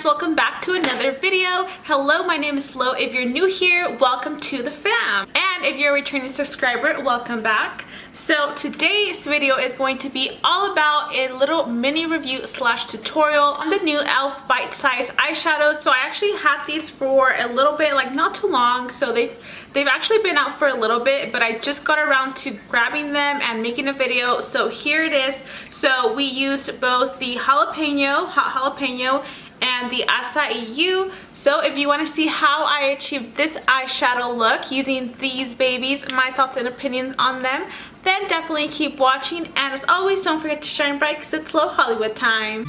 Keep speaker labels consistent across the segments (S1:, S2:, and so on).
S1: guys, welcome back to another video. Hello, my name is Lo. If you're new here, welcome to the fam. And if you're a returning subscriber, welcome back. So today's video is going to be all about a little mini review slash tutorial on the new e.l.f. bite-size eyeshadows. So I actually had these for a little bit, like not too long. So they've actually been out for a little bit, but I just got around to grabbing them and making a video. So here it is. So we used both the hot jalapeno and the acai. So if you want to see how I achieved this eyeshadow look using these babies, my thoughts and opinions on them, then definitely keep watching. And as always, don't forget to shine bright because it's Slow Hollywood time.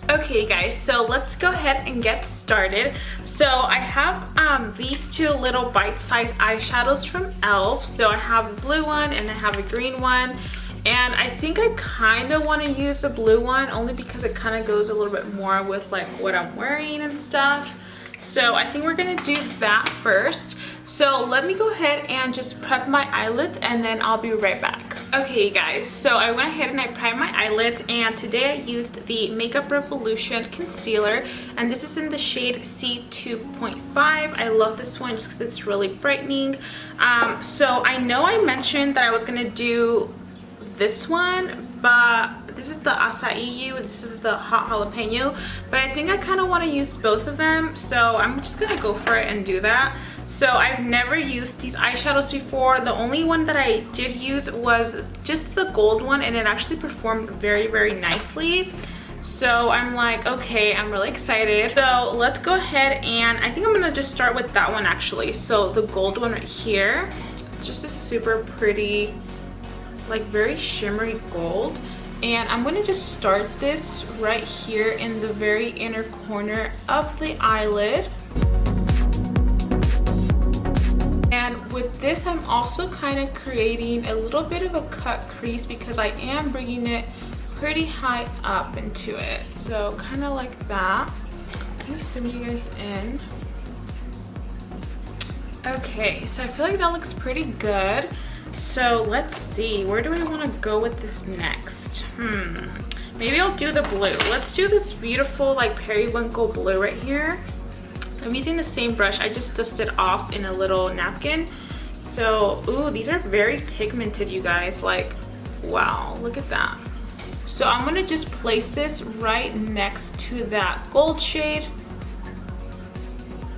S1: Okay guys, so let's go ahead and get started. So I have these two little bite-sized eyeshadows from e.l.f. So I have a blue one and I have a green one. And I think I kind of want to use the blue one only because it kind of goes a little bit more with like what I'm wearing and stuff. So I think we're going to do that first. So let me go ahead and just prep my eyelids and then I'll be right back. Okay guys, so I went ahead and I primed my eyelids, and today I used the Makeup Revolution concealer, and this is in the shade C2.5. I love this one just because it's really brightening. So I know I mentioned that I was going to do this one, but this is the acai, this is the hot jalapeno, but I think I kind of want to use both of them, so I'm just gonna go for it and do that. So I've never used these eyeshadows before. The only one that I did use was just the gold one, and it actually performed very nicely. So I'm like, okay, I'm really excited. So let's go ahead, and I think I'm gonna just start with that one actually. So the gold one right here, it's just a super pretty, like very shimmery gold, and I'm going to just start this right here in the very inner corner of the eyelid. And with this, I'm also kind of creating a little bit of a cut crease because I am bringing it pretty high up into it, so kind of like that. Let me zoom you guys in. Okay, so I feel like that looks pretty good. So let's see, where do I want to go with this next? Maybe I'll do the blue. Let's do this beautiful like periwinkle blue right here. I'm using the same brush. I just dusted off in a little napkin. So, ooh, these are very pigmented, you guys. Like, wow, look at that. So I'm gonna just place this right next to that gold shade.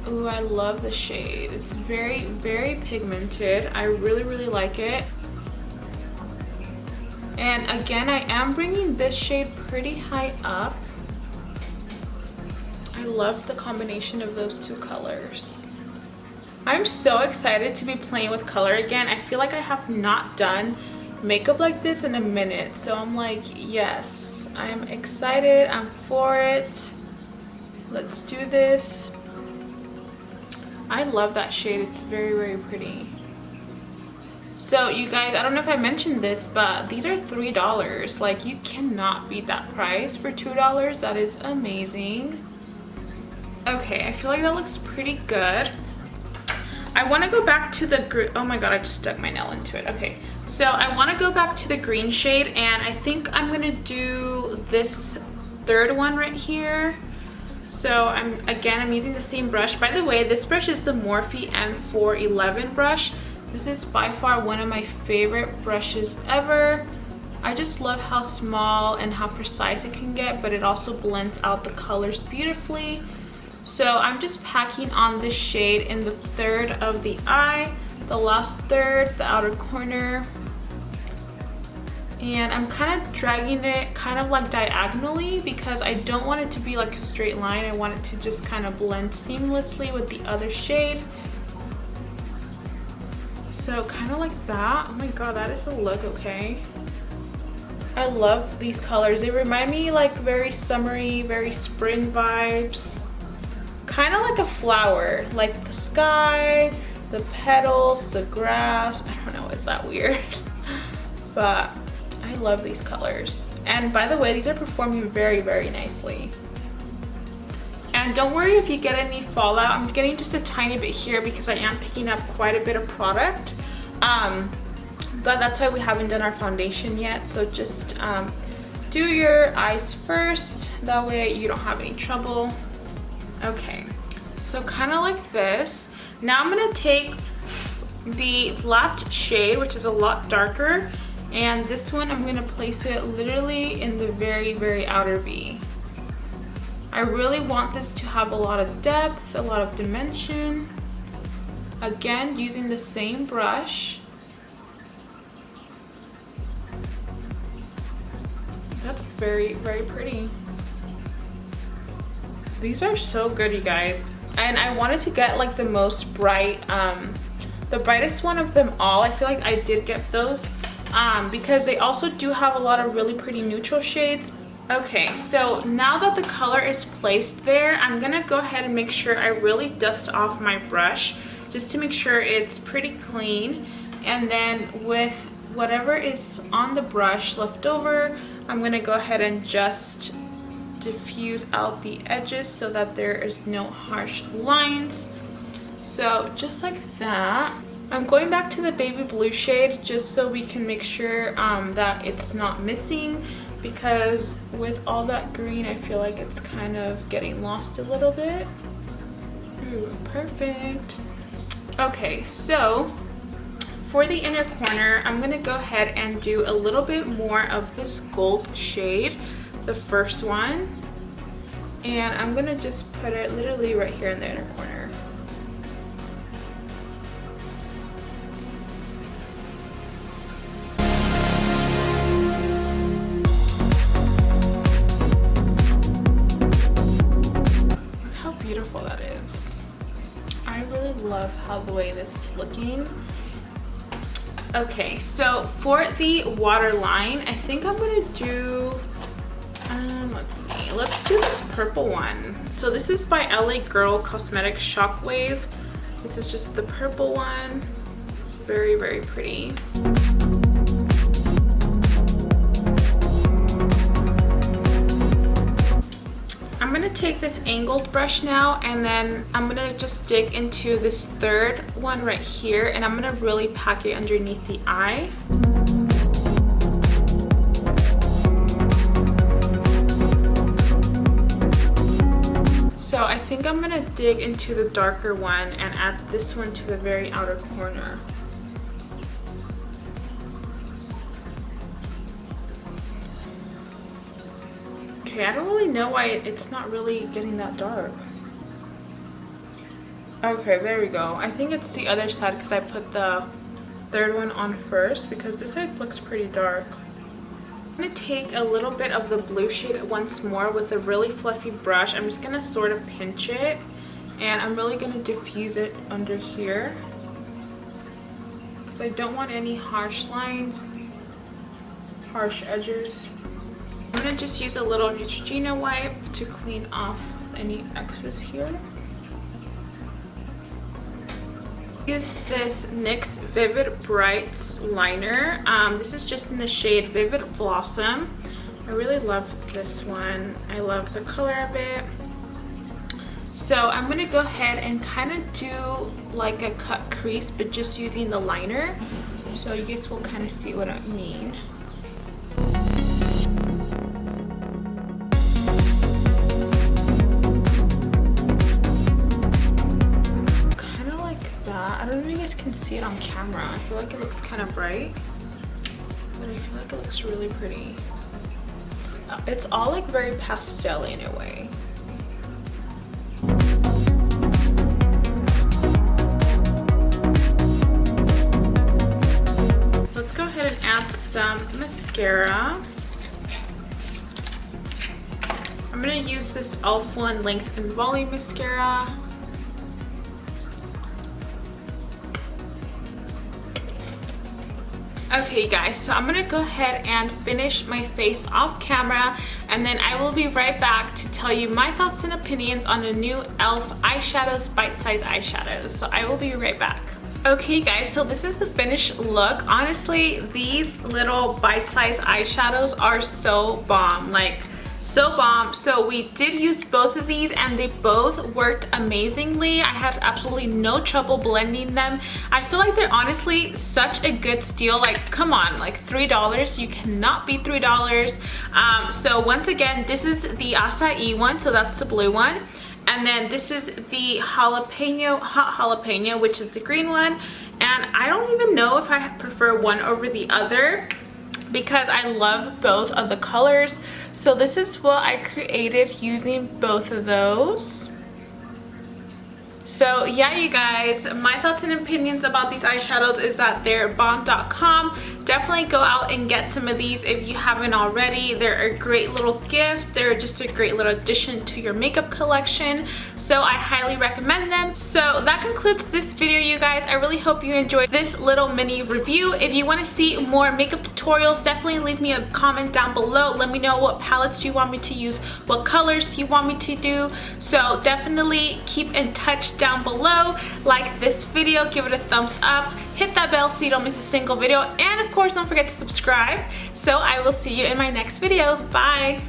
S1: Ooh, I love the shade. It's very pigmented. I really like it. And again, I am bringing this shade pretty high up. I love the combination of those two colors. I'm so excited to be playing with color again. I feel like I have not done makeup like this in a minute. So I'm like, yes, I'm excited. I'm for it. Let's do this. I love that shade. It's very pretty. So you guys, I don't know if I mentioned this, but these are $3. Like, you cannot beat that price for $2. That is amazing. Okay, I feel like that looks pretty good. I want to go back to the oh my god, I just stuck my nail into it. Okay, so I want to go back to the green shade, and I think I'm gonna do this third one right here. So I'm using the same brush. By the way, this brush is the Morphe M411 brush. This is by far one of my favorite brushes ever. I just love how small and how precise it can get, but it also blends out the colors beautifully. So I'm just packing on this shade in the third of the eye, the last third, the outer corner. And I'm kind of dragging it kind of like diagonally because I don't want it to be like a straight line. I want it to just kind of blend seamlessly with the other shade. So kind of like that. Oh my god, that is a look, okay? I love these colors. They remind me like very summery, very spring vibes. Kind of like a flower, like the sky, the petals, the grass. I don't know, is that weird? But I love these colors. And by the way, these are performing very nicely. And don't worry if you get any fallout. I'm getting just a tiny bit here because I am picking up quite a bit of product. But that's why we haven't done our foundation yet. So just do your eyes first. That way you don't have any trouble. Okay, so kind of like this. Now I'm gonna take the last shade, which is a lot darker, and this one I'm gonna place it literally in the very, very outer V. I really want this to have a lot of depth, a lot of dimension. Again, using the same brush. That's very, very pretty. These are so good, you guys. And I wanted to get like the most bright, the brightest one of them all. I feel like I did get those because they also do have a lot of really pretty neutral shades. Okay, so now that the color is placed there, I'm gonna go ahead and make sure I really dust off my brush just to make sure it's pretty clean. And then with whatever is on the brush left over, I'm gonna go ahead and just diffuse out the edges so that there is no harsh lines. So just like that. I'm going back to the baby blue shade just so we can make sure that it's not missing, because with all that green I feel like it's kind of getting lost a little bit. Ooh, perfect. Okay, so for the inner corner, I'm gonna go ahead and do a little bit more of this gold shade, the first one, and I'm gonna just put it literally right here in the inner corner. Look how beautiful that is. I really love how the way this is looking. Okay, so for the waterline, I think I'm gonna do, let's see, let's do this purple one. So this is by LA Girl Cosmetics Shockwave. This is just the purple one. Very, very pretty. I'm gonna take this angled brush now, and then I'm gonna just dig into this third one right here, and I'm gonna really pack it underneath the eye. So I think I'm gonna dig into the darker one and add this one to the very outer corner. Okay, I don't really know why it's not really getting that dark. Okay, there we go. I think it's the other side because I put the third one on first, because this side looks pretty dark. I'm gonna take a little bit of the blue shade once more with a really fluffy brush. I'm just gonna sort of pinch it, and I'm really gonna diffuse it under here because I don't want any harsh lines, harsh edges. I'm gonna just use a little Neutrogena wipe to clean off any excess here. Use this NYX Vivid Brights liner. This is just in the shade Vivid Blossom. I really love this one. I love the color of it. So I'm gonna go ahead and kind of do like a cut crease, but just using the liner. So you guys will kind of see what I mean. I don't know if you guys can see it on camera. I feel like it looks kind of bright, but I feel like it looks really pretty. It's all like very pastel in a way. Let's go ahead and add some mascara. I'm gonna use this e.l.f. one Length and Volume mascara. Okay guys, so I'm gonna go ahead and finish my face off camera, and then I will be right back to tell you my thoughts and opinions on the new e.l.f. eyeshadows, bite-size eyeshadows. So I will be right back. Okay guys, so this is the finished look. Honestly, these little bite-size eyeshadows are so bomb. Like, so bomb. So we did use both of these and they both worked amazingly. I had absolutely no trouble blending them. I feel like they're honestly such a good steal. Like, come on, like $3, you cannot beat $3. So once again, this is the acai one, so that's the blue one. And then this is the jalapeno, hot jalapeno, which is the green one. And I don't even know if I prefer one over the other because I love both of the colors. So this is what I created using both of those. So yeah, you guys, my thoughts and opinions about these eyeshadows is that they're bomb.com. Definitely go out and get some of these if you haven't already. They're a great little gift. They're just a great little addition to your makeup collection. So I highly recommend them. So that concludes this video, you guys. I really hope you enjoyed this little mini review. If you want to see more makeup tutorials, definitely leave me a comment down below. Let me know what palettes you want me to use, what colors you want me to do. So definitely keep in touch down below. Like this video, give it a thumbs up, hit that bell so you don't miss a single video, and of course don't forget to subscribe. So I will see you in my next video. Bye.